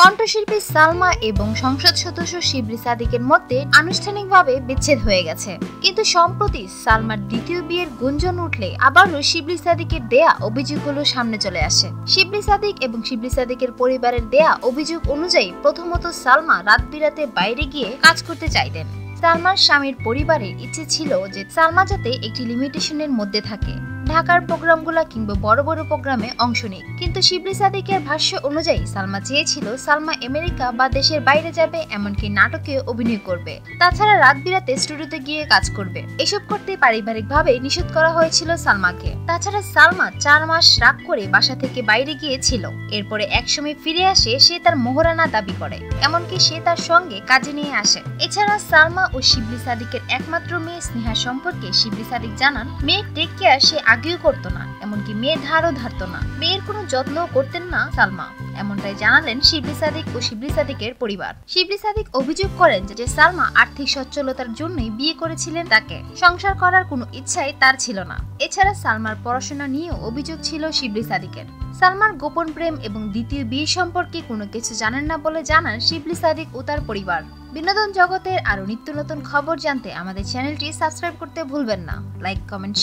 কণ্ঠশিল্পী সালমা এবং সংসদ সদস্য শিবলি সাদিকের মধ্যে আনুষ্ঠানিকভাবে বিচ্ছেদ হয়ে গেছে, কিন্তু সম্প্রতি সালমার দ্বিতীয় বিয়ের গুঞ্জন উঠলে আবারও শিবলি সাদিকের দেয়া অভিযোগগুলো সামনে চলে আসে। শিবলি সাদিক এবং শিবলি সাদিকের পরিবারের দেয়া অভিযোগ অনুযায়ী প্রথমত সালমা রাত বিরাতে বাইরে গিয়ে কাজ করতে চাইতেন। সালমার স্বামীর পরিবারের ইচ্ছে ছিল যে সালমা যাতে একটি লিমিটেশনের মধ্যে থাকে, ঢাকার প্রোগ্রামগুলো কিংবা বড় বড় প্রোগ্রামে অংশ নিক। কিন্তু শিবলি সাদিকের ভাষ্য অনুযায়ী সালমা চেয়েছিল সালমা আমেরিকা বা দেশের বাইরে যাবে, এমনকি নাটকে অভিনয় করবে, তাছাড়া রাত বিরাতে স্টুডিওতে গিয়ে কাজ করবে। এসব করতে পারিবারিকভাবে নিষেধ করা হয়েছিল সালমাকে। তাছাড়া সালমা 4 মাস রাগ করে বাসা থেকে বাইরে গিয়েছিল। এরপরে একসময় ফিরে আসে, সে তার মোহরানা দাবি করে, এমনকি সে তার সঙ্গে কাজে নিয়ে আসে। এছাড়া সালমা ও শিবলি সাদিকের একমাত্র মেয়ে স্নেহা সম্পর্কে শিবলি সাদিক জানান, মেয়ের টেক কেয়ার সে আগেও করতো না, এমনকি মেয়ের ধারও ধারতো না, মেয়ের কোনো যত্ন করতেন না সালমা, এমনটাই জানালেন শিবলি সাদিক ও শিবলি সাদিকের পরিবার। শিবলি সাদিক অভিযোগ করেন যে সালমা আর্থিক সচ্ছলতার জন্যই বিয়ে করেছিলেন তাকে, সংসার করার কোনো ইচ্ছাই তার ছিল না। এছাড়া সালমার পড়াশোনা নিয়েও অভিযোগ ছিল শিবলি সাদিকের। সালমার গোপন প্রেম এবং দ্বিতীয় বিয়ে সম্পর্কে কোনো কিছু জানেন না বলে জানান শিবলি সাদিক ও তার পরিবার। বিনোদন জগতের আরো নিত্য নতুন খবর জানতে আমাদের চ্যানেলটি সাবস্ক্রাইব করতে ভুলবেন না। Like, comment.